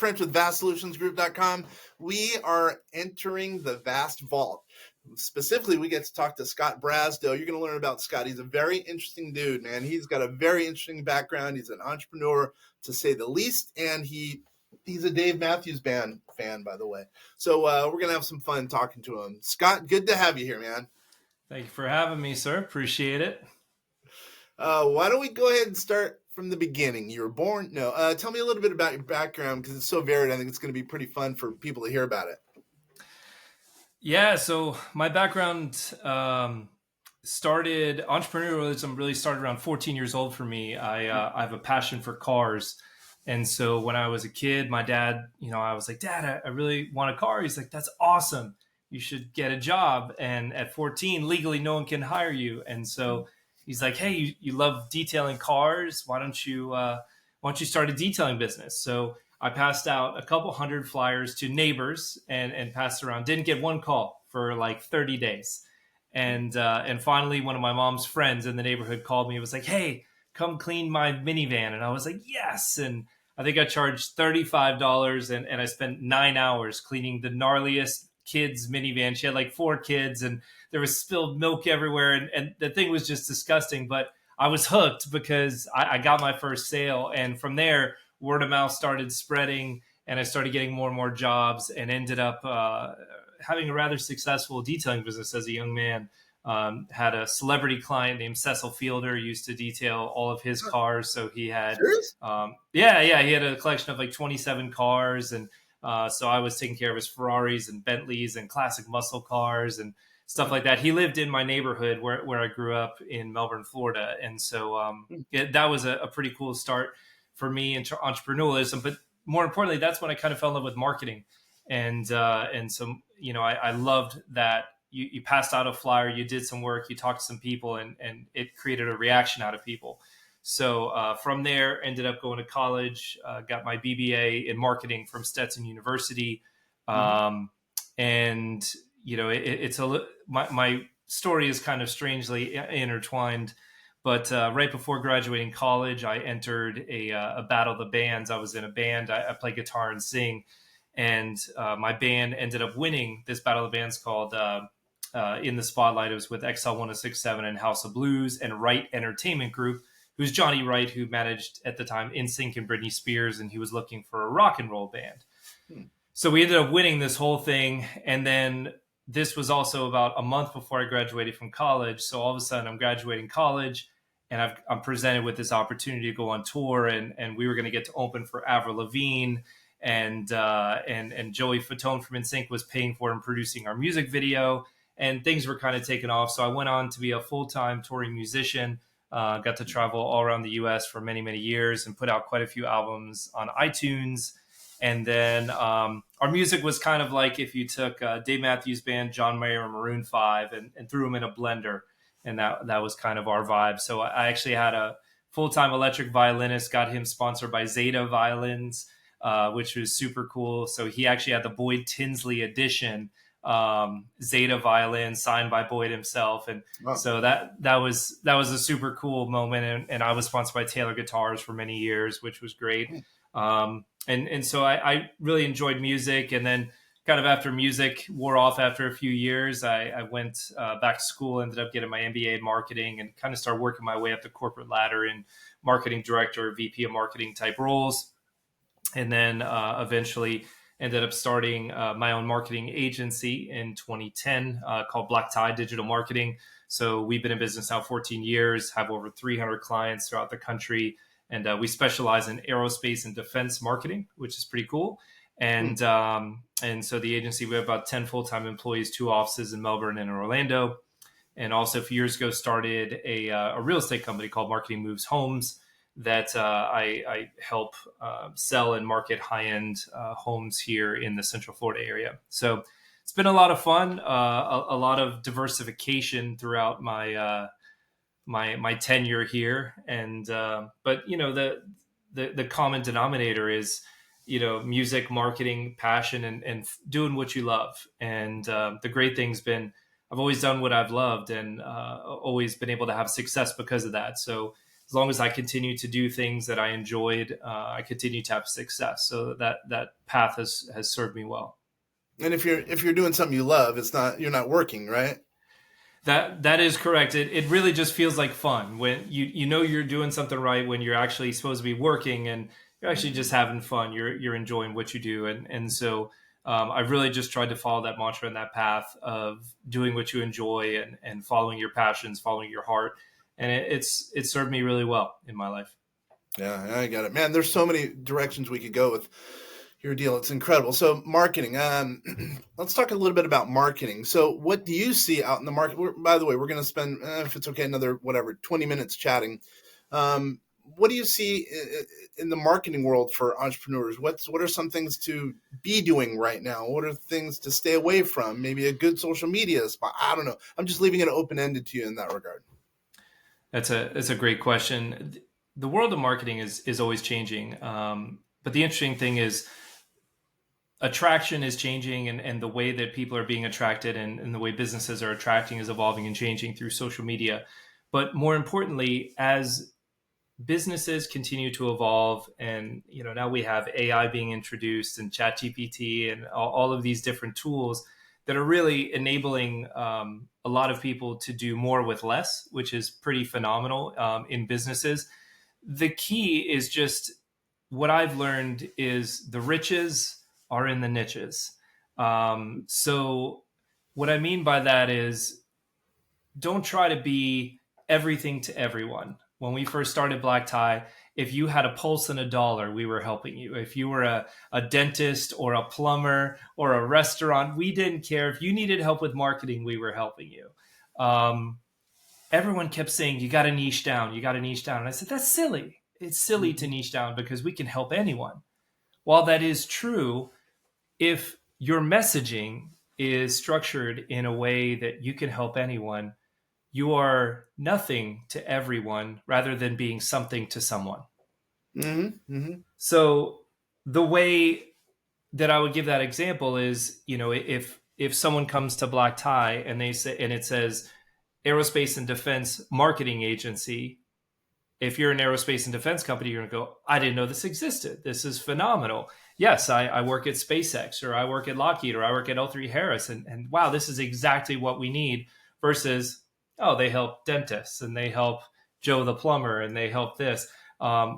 French with VastSolutionsGroup.com. We are entering the Vast Vault. Specifically, we get to talk to Scott Brazdo. You're going to learn about Scott. He's a very interesting dude, man. He's got a very interesting background. He's an entrepreneur, to say the least, and he's a Dave Matthews Band fan, by the way. So we're going to have some fun talking to him. Scott, good to have you here, man. Thank you for having me, sir. Appreciate it. Why don't we go ahead and start from the beginning? You were born? No. Tell me a little bit about your background, because it's so varied. I think it's going to be pretty fun for people to hear about it. Yeah, so my background entrepreneurialism really started around 14 years old for me. I have a passion for cars. And so when I was a kid, my dad, I was like, Dad, I really want a car. He's like, that's awesome. You should get a job. And at 14, legally, no one can hire you. And so he's like, hey, you love detailing cars. Why don't you start a detailing business? So I passed out a couple hundred flyers to neighbors and passed around. Didn't get one call for like 30 days. And finally, one of my mom's friends in the neighborhood called me. It was like, hey, come clean my minivan. And I was like, yes. And I think I charged $35 and I spent 9 hours cleaning the gnarliest kid's minivan. She had like 4 kids and there was spilled milk everywhere. And the thing was just disgusting. But I was hooked because I got my first sale. And from there, word of mouth started spreading and I started getting more and more jobs and ended up having a rather successful detailing business as a young man. Had a celebrity client named Cecil Fielder, used to detail all of his cars. So he had, he had a collection of like 27 cars. And so I was taking care of his Ferraris and Bentleys and classic muscle cars and stuff like that. He lived in my neighborhood where I grew up in Melbourne, Florida. And so that was a pretty cool start for me into entrepreneurialism. But more importantly, that's when I kind of fell in love with marketing. And so, I loved that. You passed out a flyer, you did some work, you talked to some people, and it created a reaction out of people. So from there, ended up going to college, got my BBA in marketing from Stetson University. And, my story is kind of strangely intertwined. But right before graduating college, I entered a battle of the bands. I was in a band. I play guitar and sing. And my band ended up winning this battle of the bands called In the Spotlight. It was with XL 1067 and House of Blues and Wright Entertainment Group, who's Johnny Wright, who managed at the time NSYNC and Britney Spears, and he was looking for a rock and roll band. So we ended up winning this whole thing. And then this was also about a month before I graduated from college. So all of a sudden I'm graduating college and I'm presented with this opportunity to go on tour. And we were going to get to open for Avril Lavigne. And Joey Fatone from NSYNC was paying for and producing our music video, and things were kind of taking off. So I went on to be a full-time touring musician, got to travel all around the US for many, many years and put out quite a few albums on iTunes. And then our music was kind of like if you took Dave Matthews Band, John Mayer, and Maroon 5 and threw them in a blender. And that was kind of our vibe. So I actually had a full-time electric violinist, got him sponsored by Zeta Violins, which was super cool. So he actually had the Boyd Tinsley edition, Zeta violin signed by Boyd himself. And so that was a super cool moment. And I was sponsored by Taylor Guitars for many years, which was great. And so I really enjoyed music. And then kind of after music wore off after a few years, I went back to school, ended up getting my MBA in marketing and kind of started working my way up the corporate ladder in marketing director, VP of marketing type roles. And then eventually ended up starting my own marketing agency in 2010 called Black Tie Digital Marketing. So we've been in business now 14 years, have over 300 clients throughout the country. And we specialize in aerospace and defense marketing, which is pretty cool. And so the agency, we have about 10 full-time employees, 2 offices in Melbourne and in Orlando. And also a few years ago started a real estate company called Marketing Moves Homes that I help sell and market high-end homes here in the Central Florida area. So it's been a lot of fun, a lot of diversification throughout my my tenure here. And but the common denominator is music, marketing, passion, and doing what you love. And the great thing's been I've always done what I've loved and always been able to have success because of that. So as long as I continue to do things that I enjoyed, I continue to have success. So that path has served me well. And if you're doing something you love, it's not you're not working, right? That is correct. It really just feels like fun when you know you're doing something right when you're actually supposed to be working and you're actually just having fun. You're enjoying what you do, and so I've really just tried to follow that mantra and that path of doing what you enjoy and following your passions, following your heart, and it's served me really well in my life. Yeah, I got it, man. There's so many directions we could go with your deal. It's incredible. So marketing. Let's talk a little bit about marketing. So what do you see out in the market? By the way, we're going to spend, if it's okay, another 20 minutes chatting. What do you see in the marketing world for entrepreneurs? What are some things to be doing right now? What are things to stay away from? Maybe a good social media spot. I don't know. I'm just leaving it open ended to you in that regard. That's a great question. The world of marketing is always changing, but the interesting thing is attraction is changing, and the way that people are being attracted and the way businesses are attracting is evolving and changing through social media. But more importantly, as businesses continue to evolve, and now we have AI being introduced and ChatGPT and all of these different tools that are really enabling a lot of people to do more with less, which is pretty phenomenal in businesses. The key is just what I've learned is the riches are in the niches. So what I mean by that is don't try to be everything to everyone. When we first started Black Tie, if you had a pulse and a dollar, we were helping you. If you were a dentist or a plumber or a restaurant, we didn't care. If you needed help with marketing, we were helping you. Everyone kept saying, you got to niche down, you got to niche down. And I said, that's silly. It's silly to niche down because we can help anyone. While that is true, if your messaging is structured in a way that you can help anyone, you are nothing to everyone rather than being something to someone. Mm-hmm. Mm-hmm. So the way that I would give that example is, if someone comes to Black Tie and they say, and it says aerospace and defense marketing agency, if you're an aerospace and defense company, you're going to go, I didn't know this existed. This is phenomenal. Yes, I work at SpaceX, or I work at Lockheed, or I work at L3 Harris. And wow, this is exactly what we need versus, oh, they help dentists and they help Joe the plumber and they help this.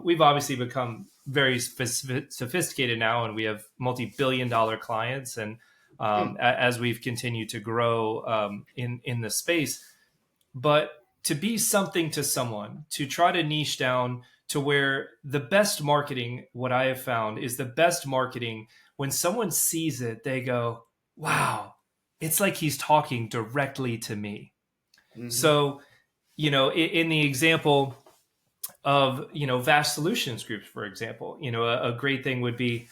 We've obviously become very sophisticated now, and we have multi-billion-dollar clients. And as we've continued to grow in the space, but to be something to someone, to try to niche down to where the best marketing, what I have found is the best marketing when someone sees it, they go, wow, it's like he's talking directly to me. Mm-hmm. So, in the example of, Vast Solutions Group, for example, a great thing would be,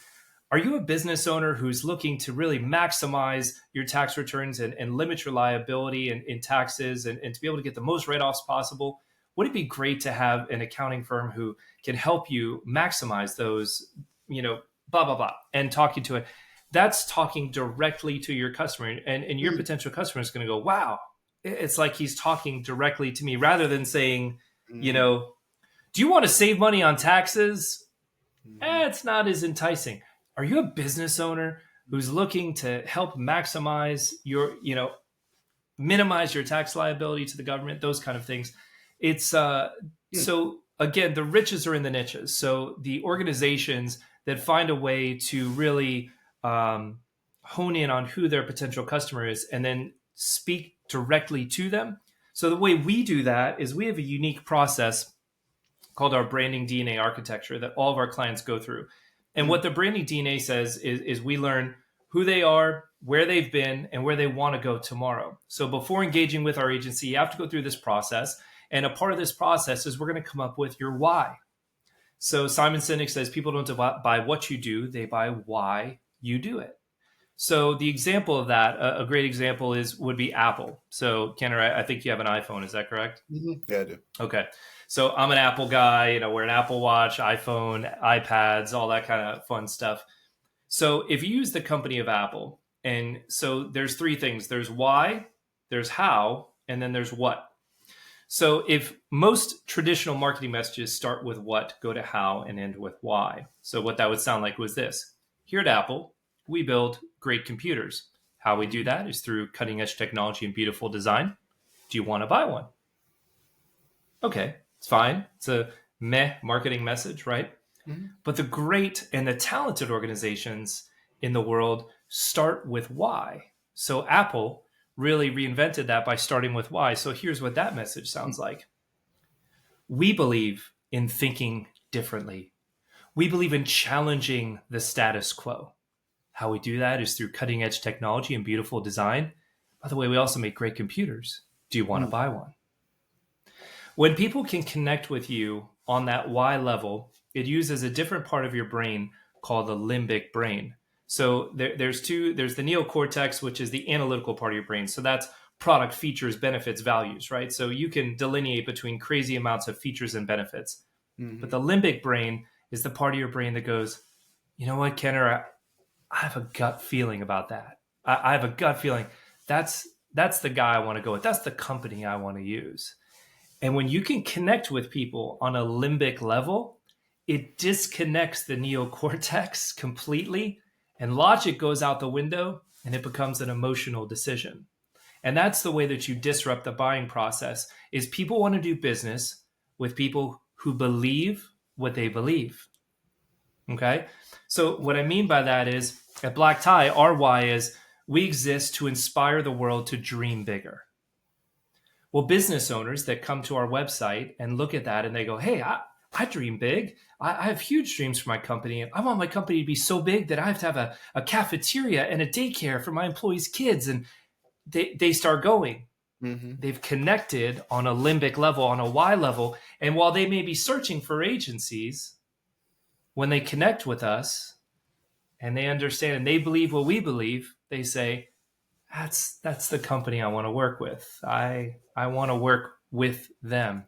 are you a business owner who's looking to really maximize your tax returns and limit your liability in taxes and to be able to get the most write-offs possible? Would it be great to have an accounting firm who can help you maximize those, blah, blah, blah, and talk you to it? That's talking directly to your customer. And your potential customer is going to go, wow, it's like he's talking directly to me, rather than saying, do you want to save money on taxes? It's not as enticing. Are you a business owner who's looking to help maximize your, minimize your tax liability to the government, those kind of things? It's so again, the riches are in the niches. So the organizations that find a way to really hone in on who their potential customer is and then speak directly to them. So the way we do that is we have a unique process called our branding DNA architecture that all of our clients go through. And what the branding DNA says is we learn who they are, where they've been, and where they want to go tomorrow. So before engaging with our agency, you have to go through this process. And a part of this process is we're going to come up with your why. So Simon Sinek says people don't buy what you do, they buy why you do it. So the example of that, a great example would be Apple. So Kenner, I think you have an iPhone, is that correct? Mm-hmm. Yeah, I do. Okay. So I'm an Apple guy, wear an Apple Watch, iPhone, iPads, all that kind of fun stuff. So if you use the company of Apple, and so there's three things. There's why, there's how, and then there's what. So if most traditional marketing messages start with what, go to how, and end with why. So what that would sound like was this. Here at Apple, we build great computers. How we do Mhm. that is through cutting edge technology and beautiful design. Do you want to buy one? Okay, it's fine. It's a meh marketing message, right? Mhm. But the great and the talented organizations in the world start with why. So Apple really reinvented that by starting with why. So here's what that message sounds like. We believe in thinking differently. We believe in challenging the status quo. How we do that is through cutting edge technology and beautiful design. By the way, we also make great computers. Do you want to Mhm. buy one? When people can connect with you on that why level, it uses a different part of your brain called the limbic brain. So there's two. There's the neocortex, which is the analytical part of your brain. So that's product features, benefits, values, right? So you can delineate between crazy amounts of features and benefits. But Mhm. the limbic brain is the part of your brain that goes, you know what, Kenner, I have a gut feeling about that. I have a gut feeling that's the guy I want to go with. That's the company I want to use. And when you can connect with people on a limbic level, it disconnects the neocortex completely, and logic goes out the window, and it becomes an emotional decision. And that's the way that you disrupt the buying process is people want to do business with people who believe what they believe. Okay? So what I mean by that is at Black Tie, our why is we exist to inspire the world to dream bigger. Well, business owners that come to our website and look at that and they go, hey, I dream big. I have huge dreams for my company. And I want my company to be so big that I have to have a cafeteria and a daycare for my employees' kids. And they start going. Mhm. They've connected on a limbic level, on a why level. And while they may be searching for agencies, when they connect with us and they understand and they believe what we believe, they say, that's the company I want to work with. I want to work with them.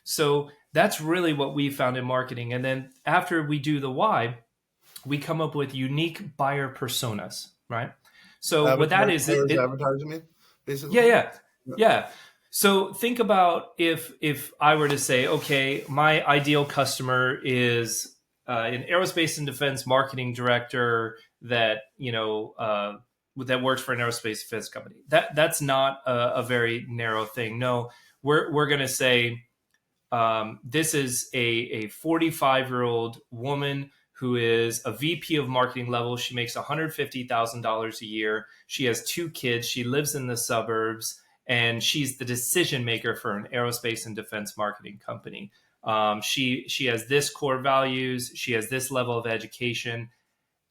So that's really what we found in marketing. And then after we do the why, we come up with unique buyer personas, right? So what that Avatar, is, buyers advertising me, yeah, basically. yeah, Yeah. yeah. So think about if I were to say, okay, my ideal customer is an aerospace and defense marketing director that that works for an aerospace defense company. That's not a very narrow thing. No, we're going to say this is a 45-year-old woman who is a VP of marketing level. She makes $150,000 a year. She has two kids. She lives in the suburbs, and she's the decision maker for an aerospace and defense marketing company. She has this core values. She has this level of education.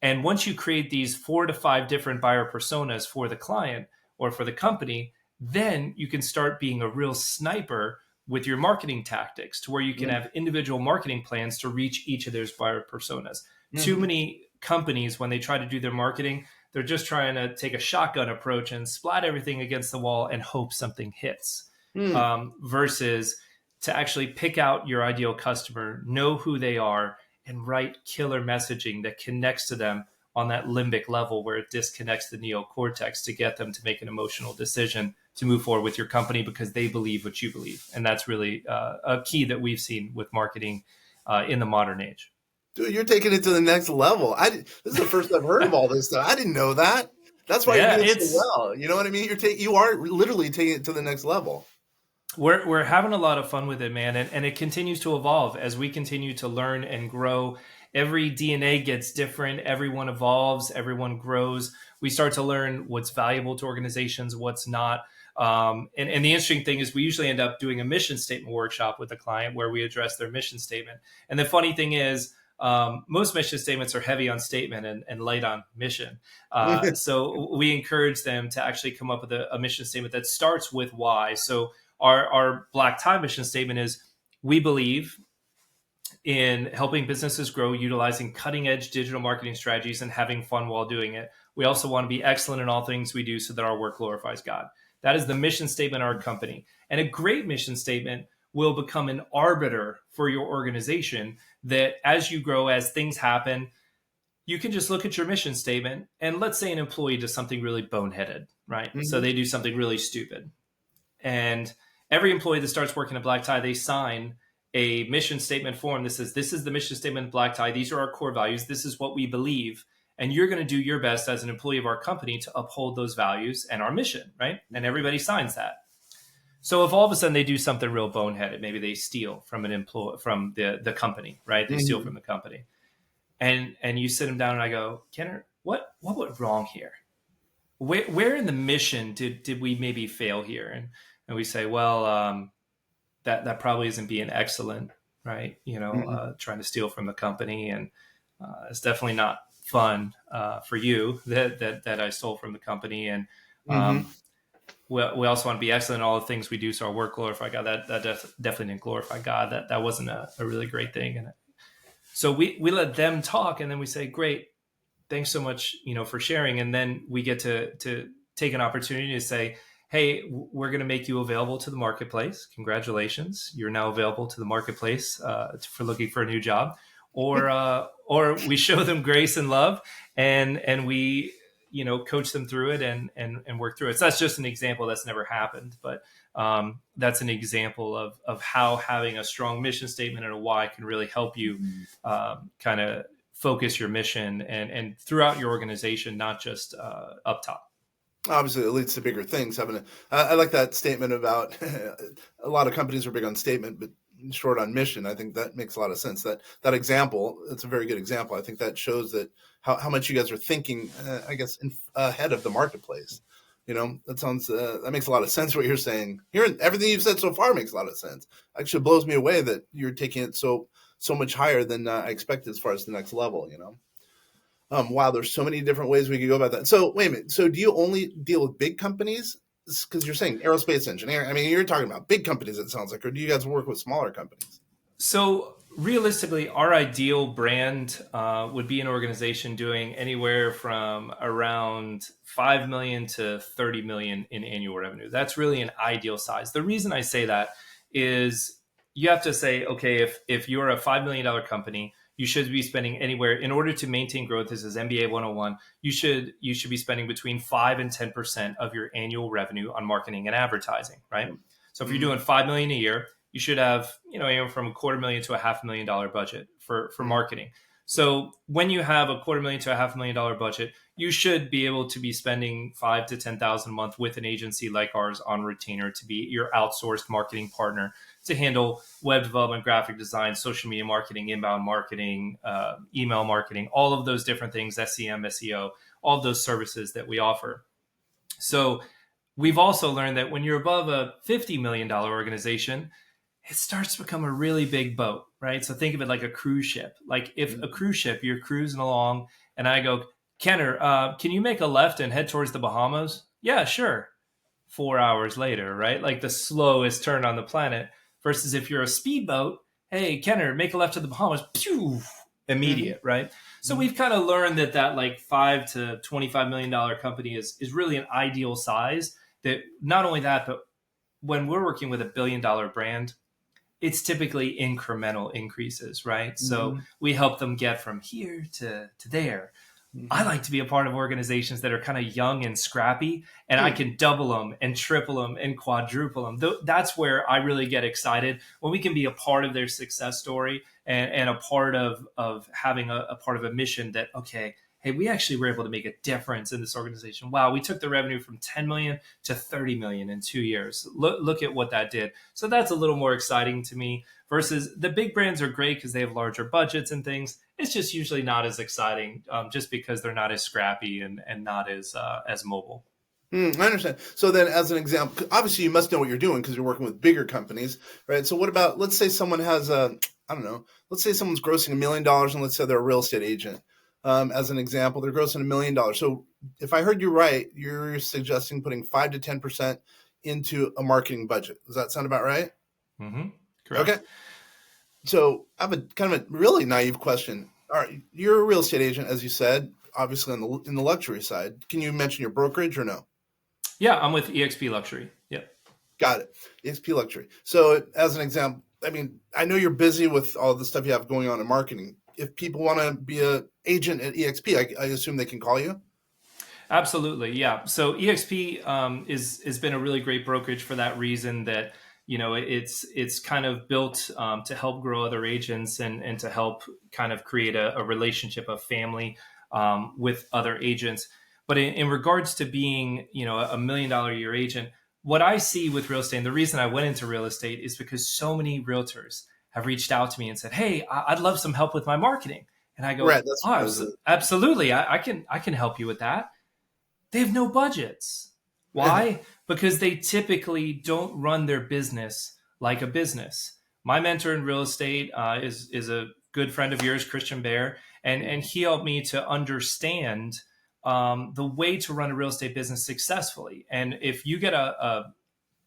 And once you create these 4 to 5 different buyer personas for the client or for the company, then you can start being a real sniper with your marketing tactics to where you can Mhm. have individual marketing plans to reach each of those buyer personas. Too Mhm. many companies, when they try to do their marketing, they're just trying to take a shotgun approach and splat everything against the wall and hope something hits, Mhm. versus to actually pick out your ideal customer, know who they are, and write killer messaging that connects to them on that limbic level where it disconnects the neocortex to get them to make an emotional decision to move forward with your company because they believe what you believe. And that's really a key that we've seen with marketing in the modern age. Dude, you're taking it to the next level. This is the first I've heard of all this stuff. I didn't know that. That's why you're Yeah, doing so it's well. You know what I mean? You are literally taking it to the next level. we're having a lot of fun with it, man, and it continues to evolve as we continue to learn and grow. Every DNA gets different. Everyone evolves. Everyone grows. We start to learn what's valuable to organizations, what's not. And the interesting thing is, we usually end up doing a mission statement workshop with a client where we address their mission statement. And the funny thing is, most mission statements are heavy on statement and light on mission. So we encourage them to actually come up with a mission statement that starts with why. So our black tie mission statement is we believe in helping businesses grow utilizing cutting edge digital marketing strategies and having fun while doing it. We also want to be excellent in all things we do so that our work glorifies God. That is the mission statement of our company. And a great mission statement will become an arbiter for your organization that as you grow, as things happen, you can just look at your mission statement and let's say an employee does something really boneheaded, right? So Mhm. they do something really stupid. And every employee that starts working at Black Tie, they sign a mission statement form that says, this is the mission statement of Black Tie. These are our core values. This is what we believe. And you're going to do your best as an employee of our company to uphold those values and our mission, right? And everybody signs that. So if all of a sudden they do something real boneheaded, maybe they steal from an employee, from the company, right? They steal from the company. And you sit them down and I go, Kenner, what went wrong here? Where in the mission did we maybe fail here? And we say, well, that probably isn't being excellent, right? Trying to steal from the company, and it's definitely not fun for you that I stole from the company. And we also want to be excellent in all the things we do, so our work glorify God. That definitely didn't glorify God. That wasn't a really great thing. And so we let them talk, and then we say, great, thanks so much, for sharing. And then we get to take an opportunity to say, hey, we're going to make you available to the marketplace. Congratulations. You're now available to the marketplace for looking for a new job. Or we show them grace and love, and we, coach them through it and work through it. So that's just an example. That's never happened, but that's an example of how having a strong mission statement and a why can really help you kind of focus your mission and throughout your organization, not just up top. Obviously, it leads to bigger things. I like that statement about a lot of companies are big on statement, but short on mission. I think that makes a lot of sense. That example, it's a very good example. I think that shows that how much you guys are thinking, ahead of the marketplace. That makes a lot of sense what you're saying. Hearing everything you've said so far makes a lot of sense. Actually, it blows me away that you're taking it so much higher than I expected as far as the next level. Wow, there's so many different ways we could go about that. So wait a minute. So do you only deal with big companies? Because you're saying aerospace engineer. I mean, you're talking about big companies, it sounds like, or do you guys work with smaller companies? So realistically, our ideal brand would be an organization doing anywhere from around 5 million to 30 million in annual revenue. That's really an ideal size. The reason I say that is you have to say, okay, if you're a $5 million company, you should be spending anywhere, in order to maintain growth, this is MBA 101, you should be spending between 5 and 10% of your annual revenue on marketing and advertising, right? So if you're doing 5 million a year, you should have, anywhere from $250,000 to $500,000 budget for marketing. So when you have $250,000 to $500,000 budget, you should be able to be spending $5,000 to $10,000 a month with an agency like ours on retainer to be your outsourced marketing partner to handle web development, graphic design, social media marketing, inbound marketing, email marketing, all of those different things, SEM, SEO, all of those services that we offer. So we've also learned that when you're above a $50 million organization, it starts to become a really big boat, right? So think of it like a cruise ship. Like if a cruise ship, you're cruising along and I go, Kenner, can you make a left and head towards the Bahamas? Yeah, sure. 4 hours later, right? Like the slowest turn on the planet. Versus if you're a speedboat, hey, Kenner, make a left to the Bahamas, pew, immediate, right? So we've kind of learned that like $5 to $25 million company is really an ideal size. That not only that, but when we're working with $1 billion brand, it's typically incremental increases, right? So we help them get from here to there. I like to be a part of organizations that are kind of young and scrappy, and I can double them and triple them and quadruple them. That's where I really get excited, when we can be a part of their success story and a part of having a part of a mission that, okay, hey, we actually were able to make a difference in this organization. Wow, we took the revenue from 10 million to 30 million in 2 years. Look at what that did. So that's a little more exciting to me, versus the big brands are great because they have larger budgets and things. It's just usually not as exciting, just because they're not as scrappy and not as mobile. I understand. So then, as an example, obviously you must know what you're doing because you're working with bigger companies, right? So what about, let's say someone has let's say someone's grossing $1 million, and let's say they're a real estate agent. As an example, they're grossing $1 million. So if I heard you right, you're suggesting putting 5 to 10% into a marketing budget. Does that sound about right? Mm-hmm. Correct. Okay. So I have a kind of a really naive question. All right, you're a real estate agent, as you said, obviously in the luxury side. Can you mention your brokerage or no? Yeah, I'm with EXP Luxury. Yep. Got it. EXP Luxury. So as an example, I mean, I know you're busy with all the stuff you have going on in marketing. If people want to be an agent at EXP, I assume they can call you? Absolutely, yeah. So EXP has been a really great brokerage for that reason, that it's kind of built to help grow other agents and to help kind of create a relationship of family with other agents. But in regards to being, $1 million a year agent, what I see with real estate, and the reason I went into real estate is because so many realtors have reached out to me and said, "Hey, I'd love some help with my marketing." And I go, Right. That's "Oh, what I was. absolutely, I can help you with that." They have no budgets. Why? Because they typically don't run their business like a business. My mentor in real estate is a good friend of yours, Christian Bear, and he helped me to understand the way to run a real estate business successfully. And if you get a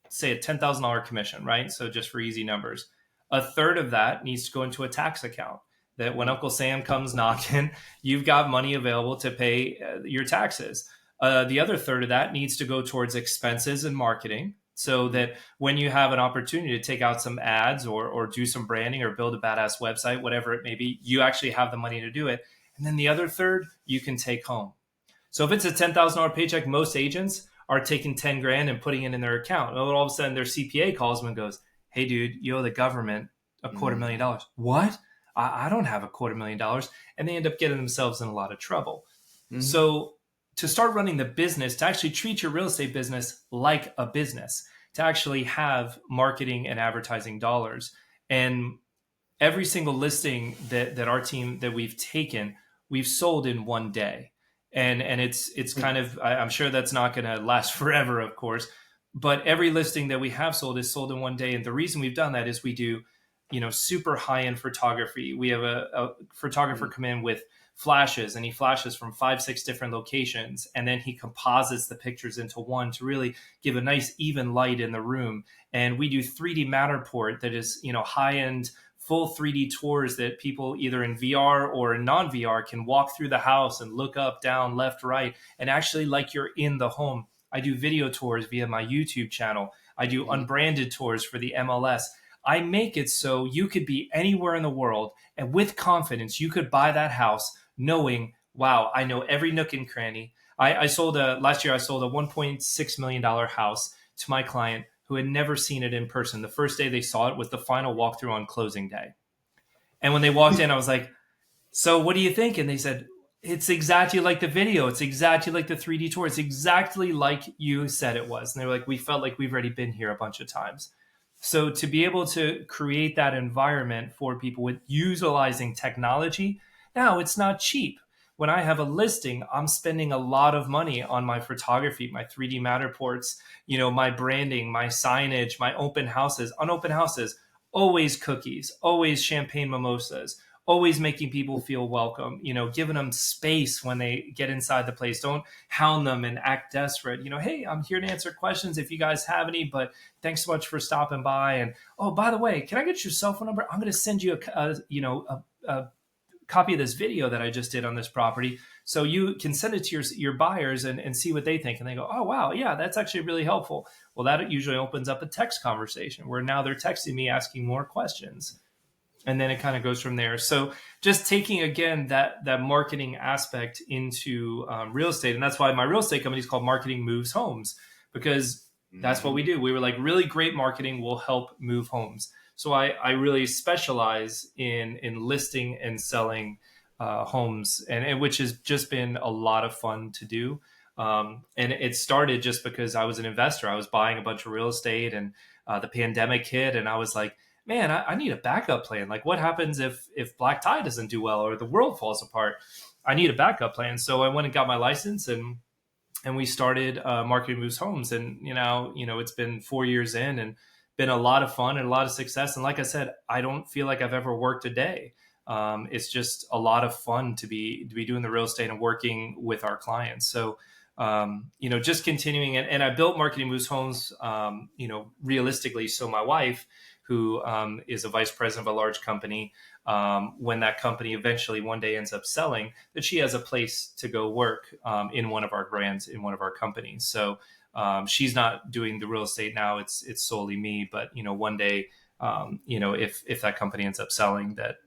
say a $10,000 commission, right? So just for easy numbers, a third of that needs to go into a tax account. That when Uncle Sam comes knocking, you've got money available to pay your taxes. The other third of that needs to go towards expenses and marketing, so that when you have an opportunity to take out some ads or do some branding or build a badass website, whatever it may be, you actually have the money to do it. And then the other third you can take home. So if it's a $10,000 paycheck, most agents are taking 10 grand and putting it in their account. Well, all of a sudden their CPA calls them and goes, "Hey dude, you owe the government a quarter million dollars." What? I don't have a $250,000. And they end up getting themselves in a lot of trouble. So to start running the business, to actually treat your real estate business like a business, to actually have marketing and advertising dollars. And every single listing that our team that we've taken, we've sold in one day. And it's kind of, I'm sure that's not going to last forever, of course, but every listing that we have sold is sold in one day. And the reason we've done that is we do, super high end photography. We have a photographer come in with flashes, and he flashes from 5, 6 different locations, and then he composites the pictures into one to really give a nice even light in the room. And we do 3D Matterport that is, high end full 3D tours that people either in VR or in non VR can walk through the house and look up, down, left, right, and actually like you're in the home. I do video tours via my YouTube channel. I do unbranded tours for the MLS. I make it so you could be anywhere in the world, and with confidence, you could buy that house knowing, wow, I know every nook and cranny. I sold last year, I sold a $1.6 million house to my client who had never seen it in person. The first day they saw it was the final walkthrough on closing day. And when they walked in, I was like, "So what do you think?" And they said, "It's exactly like the video. It's exactly like the 3D tour. It's exactly like you said it was." And they were like, "We felt like we've already been here a bunch of times." So to be able to create that environment for people with utilizing technology, now it's not cheap. When I have a listing, I'm spending a lot of money on my photography, my 3D Matterports, my branding, my signage, my open houses. On open houses, always cookies, always champagne mimosas, always making people feel welcome, giving them space when they get inside the place. Don't hound them and act desperate. "Hey, I'm here to answer questions if you guys have any, but thanks so much for stopping by. And oh, by the way, can I get your cell phone number? I'm going to send you a copy of this video that I just did on this property, so you can send it to your buyers and see what they think." And they go, "Oh, wow, yeah, that's actually really helpful." Well, that usually opens up a text conversation where now they're texting me asking more questions. And then it kind of goes from there. So just taking, again, that marketing aspect into real estate. And that's why my real estate company is called Marketing Moves Homes, because that's what we do. We were like, really great marketing will help move homes. So I really specialize in listing and selling homes, and which has just been a lot of fun to do. And it started just because I was an investor. I was buying a bunch of real estate, and the pandemic hit, and I was like, "Man, I need a backup plan. Like, what happens if black tie doesn't do well or the world falls apart? I need a backup plan." So I went and got my license, and we started Marketing Moves Homes. And it's been 4 years in, and been a lot of fun and a lot of success. And like I said, I don't feel like I've ever worked a day. It's just a lot of fun to be doing the real estate and working with our clients. So just continuing. And I built Marketing Moves Homes, realistically. So my wife, who is a vice president of a large company, when that company eventually one day ends up selling, that she has a place to go work in one of our brands, in one of our companies. So she's not doing the real estate now; it's solely me. But one day, if that company ends up selling, that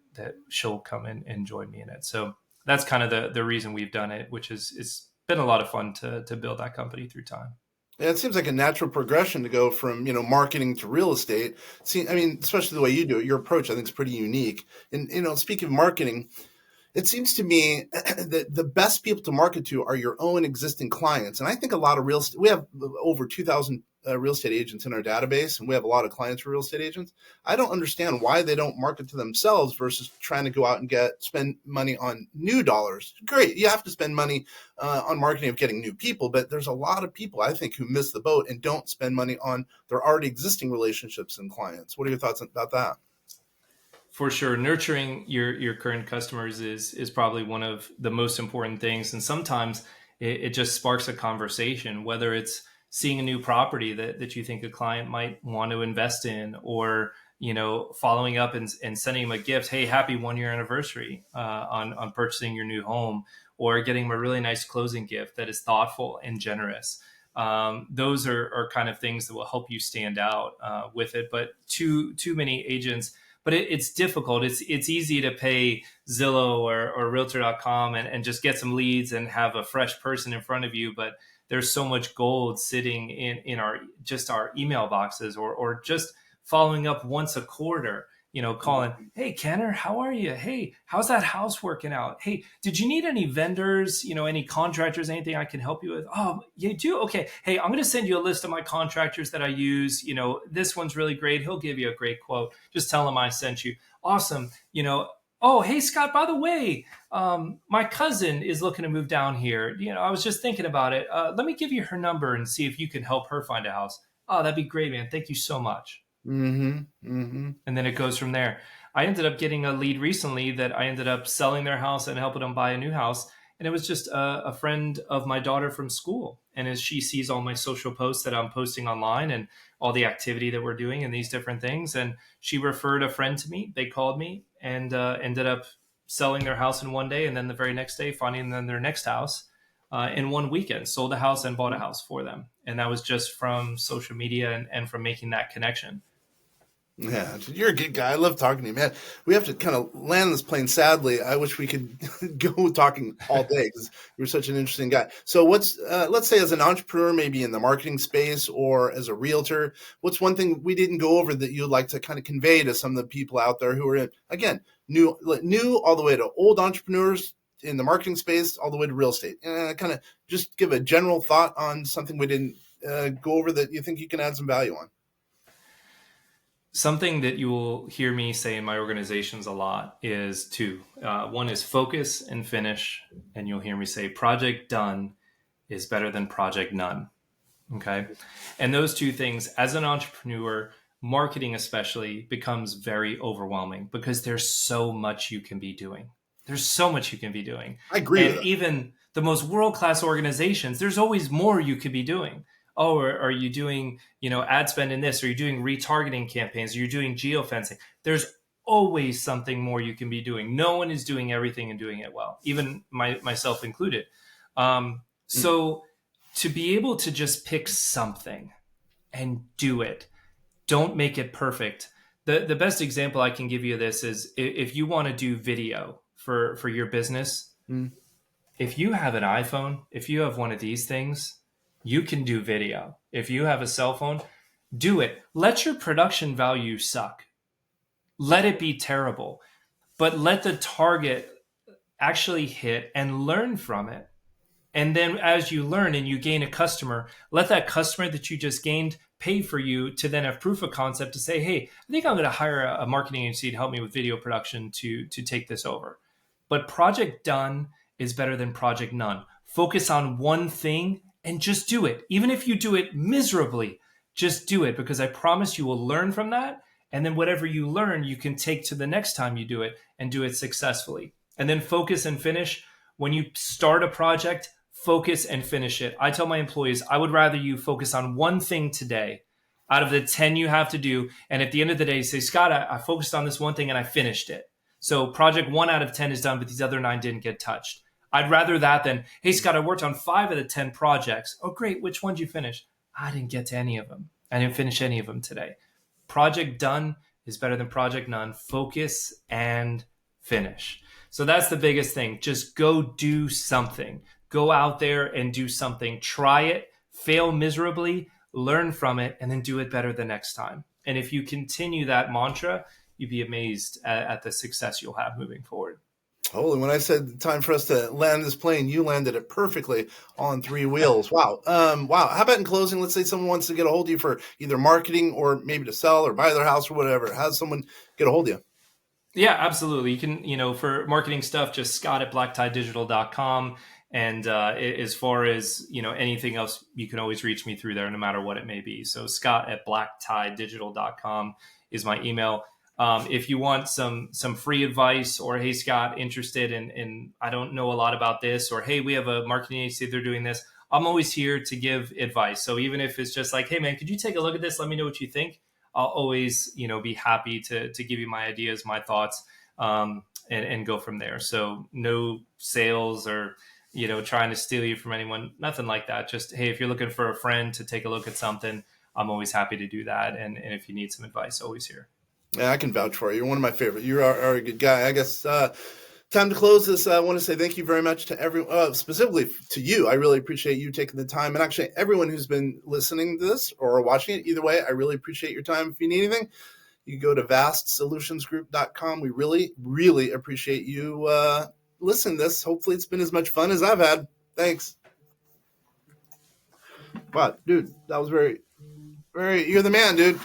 she'll come in and join me in it. So that's kind of the reason we've done it, which is it's been a lot of fun to build that company through time. Yeah, it seems like a natural progression to go from, marketing to real estate. See, I mean, especially the way you do it, your approach, I think, is pretty unique. And, speaking of marketing, it seems to me that the best people to market to are your own existing clients. And I think a lot of real estate, we have over 2,000 real estate agents in our database, and we have a lot of clients for real estate agents. I don't understand why they don't market to themselves versus trying to go out and spend money on new dollars. Great. You have to spend money on marketing of getting new people, but there's a lot of people, I think, who miss the boat and don't spend money on their already existing relationships and clients. What are your thoughts about that? For sure, nurturing your current customers is probably one of the most important things, and sometimes it just sparks a conversation, whether it's seeing a new property that you think a client might want to invest in, or following up and sending them a gift. Hey, happy 1 year anniversary on purchasing your new home, or getting them a really nice closing gift that is thoughtful and generous. Those are kind of things that will help you stand out with it. But too many agents, but it's difficult. It's easy to pay Zillow or Realtor.com and just get some leads and have a fresh person in front of you. But there's so much gold sitting in our email boxes, or just following up once a quarter. Calling, hey, Kenner, how are you? Hey, how's that house working out? Hey, did you need any vendors, any contractors, anything I can help you with? Oh, you do? Okay. Hey, I'm going to send you a list of my contractors that I use. This one's really great. He'll give you a great quote. Just tell him I sent you. Awesome. Oh, hey, Scott, by the way, my cousin is looking to move down here. I was just thinking about it. Let me give you her number and see if you can help her find a house. Oh, that'd be great, man. Thank you so much. Mm-hmm. Mm-hmm. And then it goes from there. I ended up getting a lead recently that I ended up selling their house and helping them buy a new house. And it was just a friend of my daughter from school. And as she sees all my social posts that I'm posting online and all the activity that we're doing and these different things, and she referred a friend to me. They called me and ended up selling their house in one day. And then the very next day, finding them their next house in one weekend, sold a house and bought a house for them. And that was just from social media and from making that connection. Yeah, you're a good guy. I love talking to you, man. We have to kind of land this plane. Sadly, I wish we could go talking all day because you're such an interesting guy. So, let's say, as an entrepreneur, maybe in the marketing space or as a realtor, what's one thing we didn't go over that you'd like to kind of convey to some of the people out there who are again new all the way to old entrepreneurs in the marketing space, all the way to real estate? Kind of just give a general thought on something we didn't go over that you think you can add some value on. Something that you will hear me say in my organizations a lot is two. One is focus and finish. And you'll hear me say project done is better than project none. Okay. And those two things, as an entrepreneur, marketing especially, becomes very overwhelming because there's so much you can be doing. There's so much you can be doing. I agree with And that. even the most world-class organizations, there's always more you could be doing. Oh, are you doing, ad spend in this? Are you doing retargeting campaigns? Are you doing geofencing? There's always something more you can be doing. No one is doing everything and doing it well, even myself included. So to be able to just pick something and do it, don't make it perfect. The best example I can give you of this is if you want to do video for your business, if you have an iPhone, if you have one of these things, you can do video. If you have a cell phone, do it. Let your production value suck. Let it be terrible, but let the target actually hit and learn from it. And then as you learn and you gain a customer, let that customer that you just gained pay for you to then have proof of concept to say, hey, I think I'm going to hire a marketing agency to help me with video production to take this over. But project done is better than project none. Focus on one thing and just do it. Even if you do it miserably, just do it, because I promise you will learn from that. And then whatever you learn, you can take to the next time you do it and do it successfully. And then focus and finish. When you start a project, focus and finish it. I tell my employees, I would rather you focus on one thing today out of the 10 you have to do. And at the end of the day, say, Scott, I focused on this one thing and I finished it. So project 1 out of 10 is done, but these other 9 didn't get touched. I'd rather that than, hey, Scott, I worked on 5 of the 10 projects. Oh, great. Which one did you finish? I didn't get to any of them. I didn't finish any of them today. Project done is better than project none. Focus and finish. So that's the biggest thing. Just go do something. Go out there and do something. Try it, fail miserably, learn from it, and then do it better the next time. And if you continue that mantra, you'd be amazed at the success you'll have moving forward. Holy, when I said time for us to land this plane, you landed it perfectly on three wheels. Wow. Wow. How about in closing, let's say someone wants to get a hold of you for either marketing or maybe to sell or buy their house or whatever. How does someone get a hold of you? Yeah, absolutely. You can, for marketing stuff, just Scott at blacktidedigital.com. And as far as, anything else, you can always reach me through there no matter what it may be. So Scott at blacktidedigital.com is my email. If you want some free advice, or, hey, Scott, interested in, I don't know a lot about this, or, hey, we have a marketing agency, they're doing this. I'm always here to give advice. So even if it's just like, hey, man, could you take a look at this? Let me know what you think. I'll always, be happy to give you my ideas, my thoughts, and go from there. So no sales or, trying to steal you from anyone, nothing like that. Just, hey, if you're looking for a friend to take a look at something, I'm always happy to do that. And if you need some advice, always here. Yeah, I can vouch for you. You're one of my favorite. You are a good guy. I guess time to close this. I want to say thank you very much to everyone, specifically to you. I really appreciate you taking the time, and actually everyone who's been listening to this or watching it. Either way, I really appreciate your time. If you need anything, you can go to vastsolutionsgroup.com. We really, really appreciate you listening to this. Hopefully it's been as much fun as I've had. Thanks. Wow, dude, that was very, very, you're the man, dude.